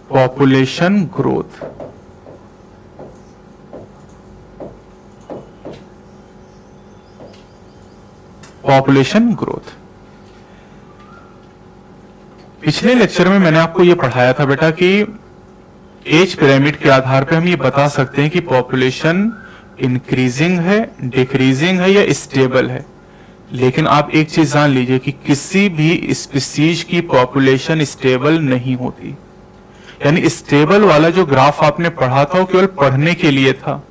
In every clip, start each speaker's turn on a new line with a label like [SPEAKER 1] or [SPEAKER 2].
[SPEAKER 1] Population growth. Population growth. पिछले lecture में मैंने आपको यह पढ़ाया था बेटा कि एज पिरामिड के आधार पर हम ये बता सकते हैं कि पॉपुलेशन इंक्रीजिंग है, डिक्रीजिंग है या स्टेबल है। लेकिन आप एक चीज जान लीजिए कि किसी भी स्पीसीज की पॉपुलेशन स्टेबल नहीं होती। यानी स्टेबल वाला जो ग्राफ आपने पढ़ा था वो केवल पढ़ने के लिए था।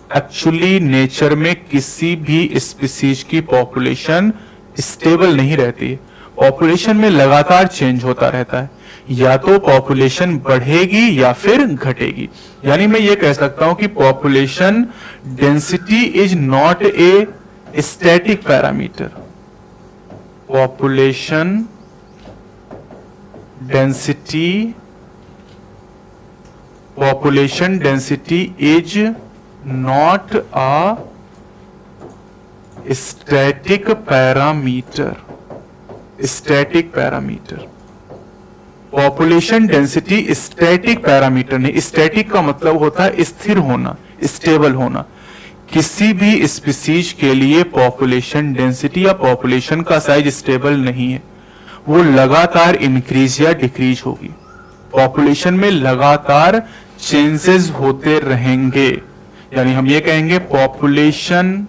[SPEAKER 1] एक्चुअली नेचर में किसी भी स्पीसीज की पॉपुलेशन स्टेबल नहीं रहती। पॉपुलेशन में लगातार चेंज होता रहता है, या तो पॉपुलेशन बढ़ेगी या फिर घटेगी। यानी मैं ये कह सकता हूं कि population density is not a static parameter. Population density is not a static parameter. Static parameter. Population density static parameter नहीं। स्टैटिक का मतलब होता है स्थिर होना, स्टेबल होना। किसी भी स्पीसीज के लिए पॉपुलेशन डेंसिटी या पॉपुलेशन का साइज स्टेबल नहीं है, वो लगातार इंक्रीज या डिक्रीज होगी। पॉपुलेशन में लगातार चेंजेस होते रहेंगे। यानी हम ये कहेंगे population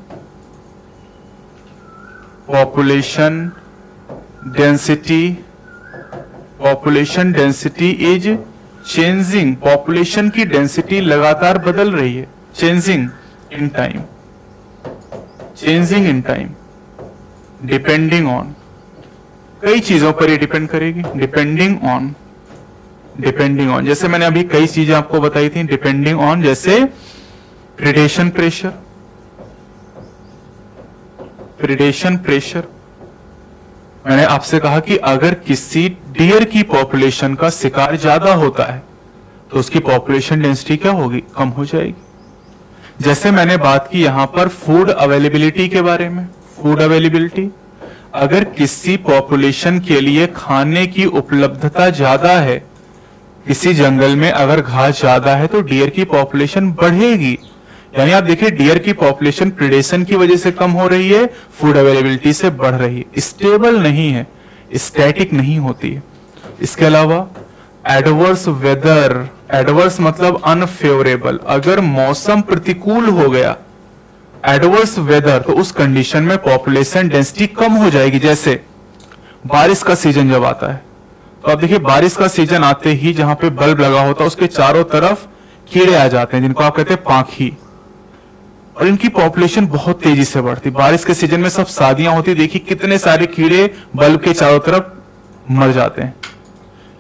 [SPEAKER 1] density is changing. Population की डेंसिटी लगातार बदल रही है। Changing in time depending on, कई चीजों पर ये डिपेंड करेगी। डिपेंडिंग ऑन जैसे मैंने अभी कई चीजें आपको बताई थी। डिपेंडिंग ऑन जैसे प्रेडेशन प्रेशर। मैंने आपसे कहा कि अगर किसी डियर की पॉपुलेशन का शिकार ज्यादा होता है तो उसकी पॉपुलेशन डेंसिटी क्या होगी? कम हो जाएगी। जैसे मैंने बात की यहां पर फूड अवेलेबिलिटी के बारे में। फूड अवेलेबिलिटी, अगर किसी पॉपुलेशन के लिए खाने की उपलब्धता ज्यादा है, किसी जंगल में अगर घास ज्यादा है तो डियर की पॉपुलेशन बढ़ेगी। यानी आप देखिए डियर की पॉपुलेशन प्रेडेशन की वजह से कम हो रही है, फूड अवेलेबिलिटी से बढ़ रही है। स्टेबल नहीं है, स्टैटिक नहीं होती है। इसके अलावा एडवर्स वेदर। एडवर्स मतलब अनफेवरेबल। अगर मौसम प्रतिकूल हो गया, एडवर्स वेदर, तो उस कंडीशन में पॉपुलेशन डेंसिटी कम हो जाएगी। जैसे बारिश का सीजन जब आता है तो आप देखिए बारिश का सीजन आते ही जहां पे बल्ब लगा होता है उसके चारों तरफ कीड़े आ जाते हैं जिनको आप कहते हैं पाखी, और इनकी पॉपुलेशन बहुत तेजी से बढ़ती। बारिश के सीजन में सब शादियां होती, देखिए कितने सारे कीड़े बल्ब के चारों तरफ मर जाते हैं।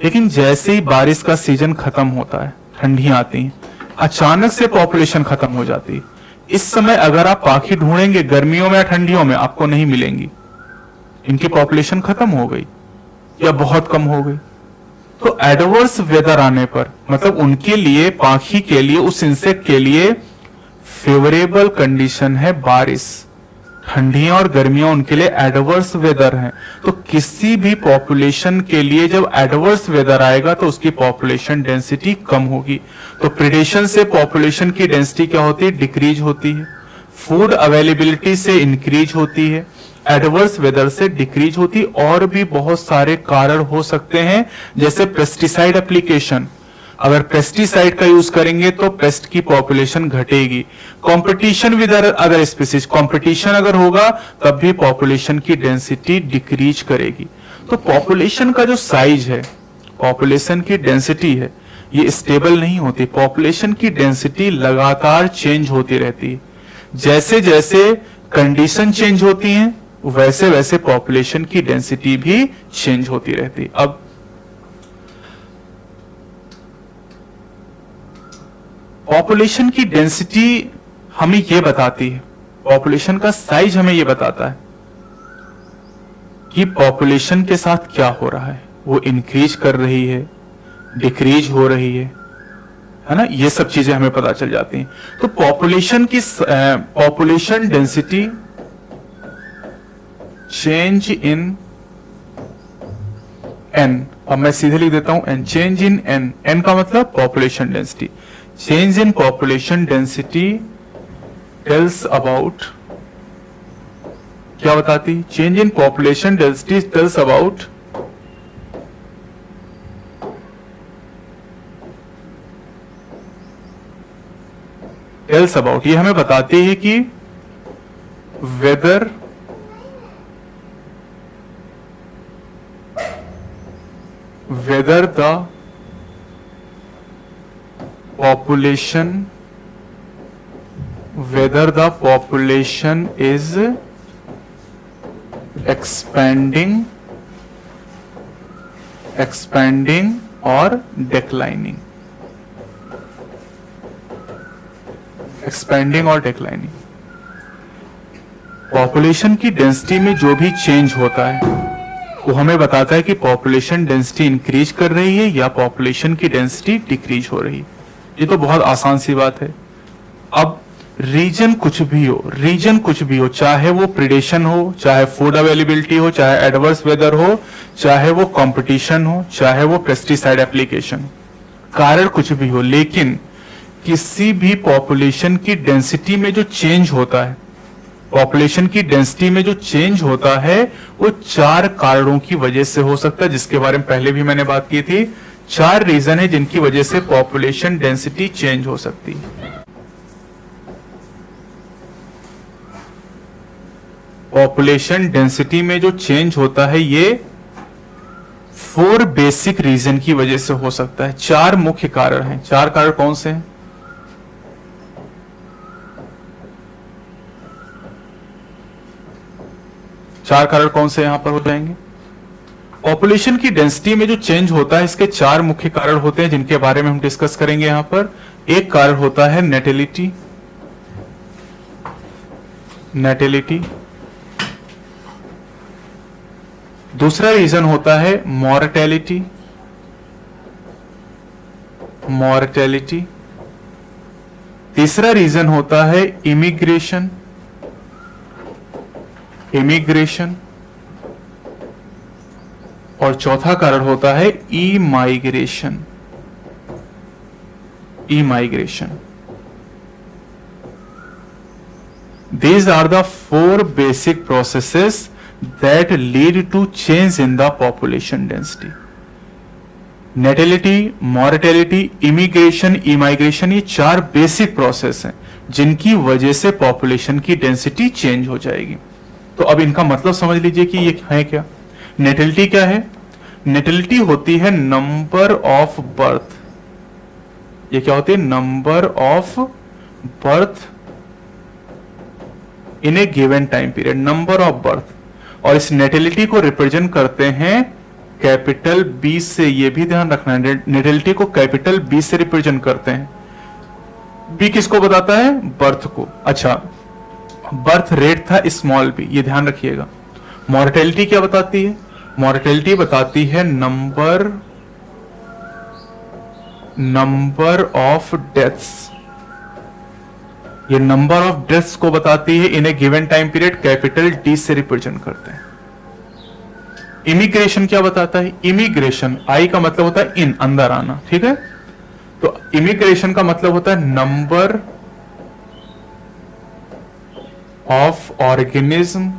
[SPEAKER 1] लेकिन जैसे ही बारिश का सीजन खत्म होता है, ठंडियां आती हैं, अचानक से पॉपुलेशन खत्म हो जाती है। इस समय अगर आप पाखी ढूंढेंगे गर्मियों में या ठंडियों में, आपको नहीं मिलेंगी। इनकी पॉपुलेशन खत्म हो गई या बहुत कम हो गई। तो एडवर्स वेदर आने पर मतलब उनके लिए, पाखी के लिए, उस इंसेक्ट के लिए फेवरेबल कंडीशन है बारिश। ठंडियां और गर्मियां उनके लिए एडवर्स वेदर हैं। तो किसी भी पॉपुलेशन के लिए जब एडवर्स वेदर आएगा तो उसकी पॉपुलेशन डेंसिटी कम होगी। तो प्रेडेशन से पॉपुलेशन की डेंसिटी क्या होती है? डिक्रीज होती है। फूड अवेलेबिलिटी से इंक्रीज होती है, एडवर्स वेदर से डिक्रीज होती। और भी बहुत सारे कारण हो सकते हैं, जैसे पेस्टिसाइड एप्लीकेशन। अगर पेस्टिसाइड का यूज करेंगे तो पेस्ट की पॉपुलेशन घटेगी। Competition with other species, competition अगर होगा तब भी पॉपुलेशन की डेंसिटी डिक्रीज करेगी। तो पॉपुलेशन का जो साइज है, पॉपुलेशन की डेंसिटी है, ये स्टेबल नहीं होती। पॉपुलेशन की डेंसिटी लगातार चेंज होती रहती है। जैसे जैसे कंडीशन चेंज होती हैं वैसे वैसे पॉपुलेशन की डेंसिटी भी चेंज होती रहती है। अब पॉपुलेशन की डेंसिटी हमें यह बताती है, पॉपुलेशन का साइज हमें यह बताता है कि पॉपुलेशन के साथ क्या हो रहा है। वो इंक्रीज कर रही है, डिक्रीज हो रही है ना, ये सब चीजें हमें पता चल जाती हैं। तो population density change in N, अब मैं सीधे लिख देता हूं N, change in N, N का मतलब population density, change in population density tells about, क्या बताती, change in population density tells about ये हमें बताती है कि whether the population is expanding or declining, पॉपुलेशन की डेंसिटी में जो भी चेंज होता है वो हमें बताता है कि पॉपुलेशन डेंसिटी इंक्रीज कर रही है या पॉपुलेशन की डेंसिटी डिक्रीज हो रही है। ये तो बहुत आसान सी बात है। अब रीजन कुछ भी हो, चाहे वो प्रिडेशन हो, चाहे फूड अवेलेबिलिटी हो, चाहे एडवर्स वेदर हो, चाहे वो कंपटीशन हो, चाहे वो पेस्टिसाइड एप्लीकेशन, कारण कुछ भी हो, लेकिन किसी भी पॉपुलेशन की डेंसिटी में जो चेंज होता है, पॉपुलेशन की डेंसिटी में जो चेंज होता है वो 4 कारणों की वजह से हो सकता है, जिसके बारे में पहले भी मैंने बात की थी। 4 रीजन है जिनकी वजह से पॉपुलेशन डेंसिटी चेंज हो सकती है। पॉपुलेशन डेंसिटी में जो चेंज होता है ये 4 बेसिक रीजन की वजह से हो सकता है। 4 मुख्य कारण हैं। 4 कारण कौन से हैं? चार कारण कौन से यहां पर हो जाएंगे? पॉपुलेशन की डेंसिटी में जो चेंज होता है इसके 4 मुख्य कारण होते हैं जिनके बारे में हम डिस्कस करेंगे यहां पर। एक कारण होता है नेटेलिटी, दूसरा रीजन होता है मॉर्टेलिटी, तीसरा रीजन होता है इमिग्रेशन, और चौथा कारण होता है immigration. These are the 4 basic processes that lead to change in the population density. Natality, mortality, immigration, immigration, ये 4 बेसिक प्रोसेस हैं जिनकी वजह से पॉपुलेशन की डेंसिटी चेंज हो जाएगी। तो अब इनका मतलब समझ लीजिए कि ये है क्या। नेटेलिटी क्या है? नेटेलिटी होती है नंबर ऑफ बर्थ। ये क्या होती है? Number of birth in a given time period, number of birth. और इस नेटेलिटी को रिप्रेजेंट करते हैं कैपिटल बी से। ये भी ध्यान रखना है, नेटेलिटी को कैपिटल बी से रिप्रेजेंट करते हैं। बी किसको बताता है? बर्थ को। अच्छा, बर्थ रेट था स्मॉल बी, ये ध्यान रखिएगा। मॉर्टेलिटी क्या बताती है? मॉर्टेलिटी बताती है नंबर ऑफ डेथ्स। ये नंबर ऑफ डेथ्स को बताती है in a given time period, capital D से रिप्रेजेंट करते हैं। इमिग्रेशन क्या बताता है? इमिग्रेशन, आई का मतलब होता है इन, अंदर आना, ठीक है। तो इमिग्रेशन का मतलब होता है number of organism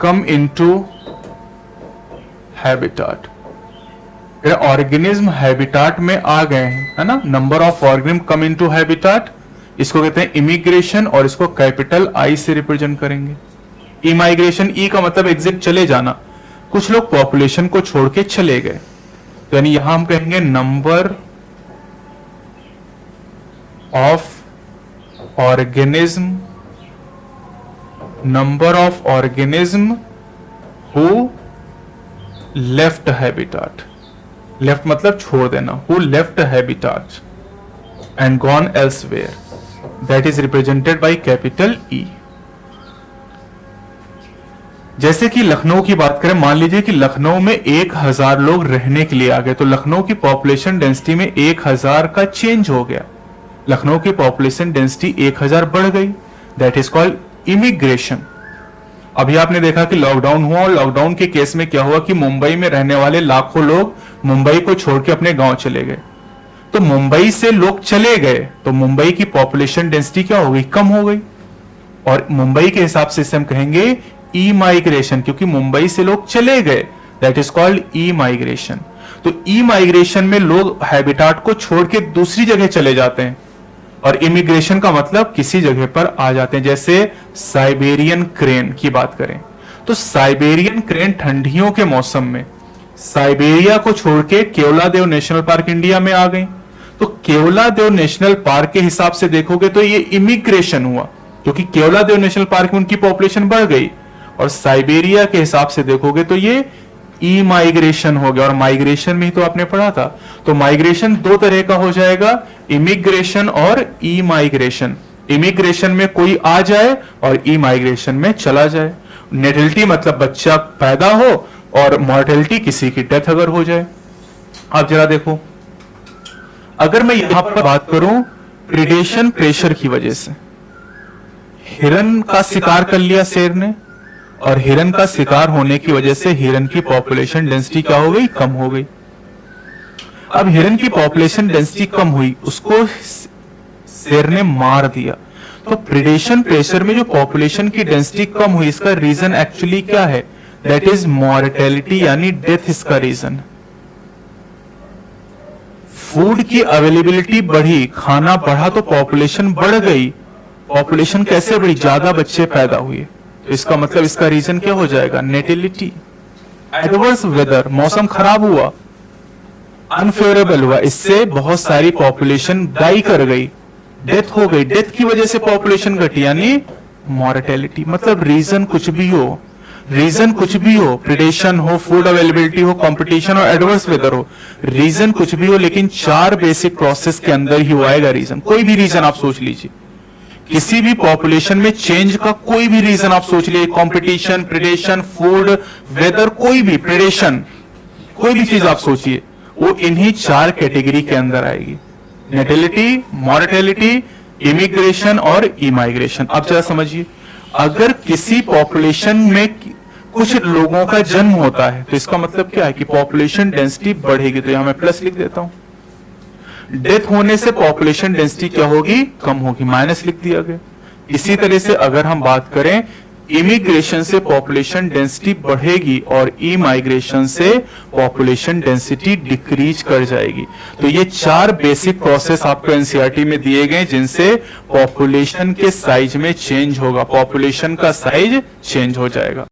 [SPEAKER 1] come into habitat. Organism habitat में आ गए हैं, है ना। Number of organism come into habitat, इसको कहते हैं इमिग्रेशन, और इसको कैपिटल आई से रिप्रेजेंट करेंगे। इमाइग्रेशन, ई का मतलब एग्जिट, चले जाना। कुछ लोग पॉपुलेशन को छोड़ के चले गए, तो यानी यहां हम कहेंगे number of organism who left habitat. Left मतलब छोड़ देना। Who left habitat and gone elsewhere, that is represented by capital E. जैसे कि लखनऊ की बात करें, मान लीजिए कि लखनऊ में 1000 लोग रहने के लिए आ गए, तो लखनऊ की पॉपुलेशन डेंसिटी में 1000 का चेंज हो गया। लखनऊ की पॉपुलेशन डेंसिटी 1000 बढ़ गई, दैट इज कॉल्ड इमिग्रेशन। अभी आपने देखा कि लॉकडाउन हुआ और लॉकडाउन के केस में क्या हुआ कि मुंबई में रहने वाले लाखों लोग मुंबई को छोड़ के अपने गांव चले गए। तो मुंबई से लोग चले गए तो मुंबई की पॉपुलेशन डेंसिटी क्या हो गई, कम हो गई। और मुंबई के हिसाब से इसे हम कहेंगे ई माइग्रेशन, क्योंकि मुंबई से लोग चले गए, that is called E migration. तो ई माइग्रेशन में लोग हैबिटाट को छोड़ के दूसरी जगह चले जाते हैं, और इमिग्रेशन का मतलब किसी जगह पर आ जाते हैं। जैसे साइबेरियन क्रेन की बात करें तो साइबेरियन क्रेन ठंडियों के मौसम में साइबेरिया को छोड़ के केवलादेव नेशनल पार्क इंडिया में आ गई। तो केवलादेव नेशनल पार्क के हिसाब से देखोगे तो ये इमिग्रेशन हुआ, क्योंकि केवलादेव नेशनल पार्क में उनकी पॉपुलेशन बढ़ गई। और साइबेरिया के हिसाब से देखोगे तो ये ई माइग्रेशन हो गया। और माइग्रेशन में ही तो आपने पढ़ा था, तो माइग्रेशन दो तरह का हो जाएगा, इमिग्रेशन और ई माइग्रेशन। इमिग्रेशन में कोई आ जाए और ई माइग्रेशन में चला जाए। नेटिलिटी मतलब बच्चा पैदा हो, और मॉर्टेलिटी किसी की डेथ अगर हो जाए। आप जरा देखो, अगर मैं यहां पर बात करूं प्रीडेशन प्रेशर की वजह से, हिरन का शिकार कर लिया शेर ने, और हिरन का शिकार होने की वजह से हिरन की पॉपुलेशन डेंसिटी क्या हो गई, कम हो गई। अब हिरन की पॉपुलेशन डेंसिटी कम हुई, उसको शेर ने मार दिया। तो प्रीडेशन प्रेशर में जो पॉपुलेशन की डेंसिटी कम हुई, इसका रीजन एक्चुअली क्या है, दैट इज मॉर्टेलिटी, यानी डेथ इसका रीजन। फूड की अवेलेबिलिटी बढ़ी, खाना बढ़ा तो पॉपुलेशन बढ़ गई। पॉपुलेशन कैसे बढ़ी, ज्यादा बच्चे पैदा हुए, तो इसका मतलब इसका रीजन क्या हो जाएगा, नेटिलिटी। एडवर्स वेदर, मौसम खराब हुआ, अनफेवरेबल हुआ, इससे बहुत सारी पॉपुलेशन डाई कर गई, डेथ हो गई। डेथ की वजह से पॉपुलेशन घटी, यानी मॉर्टेलिटी। मतलब रीजन कुछ भी हो, रीजन कुछ भी हो, प्रिडेशन हो, फूड अवेलेबिलिटी हो, कंपटीशन हो, एडवर्स वेदर हो, रीजन कुछ भी हो, लेकिन चार बेसिक प्रोसेस के अंदर ही आएगा रीजन। कोई भी रीजन आप सोच लीजिए, किसी भी पॉपुलेशन में चेंज का कोई भी रीजन आप सोच लीजिए, कंपटीशन, प्रिडेशन, फूड, वेदर, कोई भी प्रिडेशन, कोई भी चीज आप सोचिए, वो इन्हीं चार कैटेगरी के अंदर आएगी, नेटिलिटी, मॉर्टेलिटी, इमिग्रेशन और इमाइग्रेशन। अब जरा समझिए, अगर किसी पॉपुलेशन में कुछ लोगों का जन्म होता है तो इसका मतलब क्या है कि पॉपुलेशन डेंसिटी बढ़ेगी। तो यहां मैं प्लस लिख देता हूं। डेथ होने से पॉपुलेशन डेंसिटी क्या होगी, कम होगी, माइनस लिख दिया गया। इसी तरह से अगर हम बात करें, इमिग्रेशन से पॉपुलेशन डेंसिटी बढ़ेगी और ई माइग्रेशन से पॉपुलेशन डेंसिटी डिक्रीज कर जाएगी। तो ये चार बेसिक प्रोसेस आपको एनसीईआरटी में दिए गए, जिनसे पॉपुलेशन के साइज में चेंज होगा, पॉपुलेशन का साइज चेंज हो जाएगा।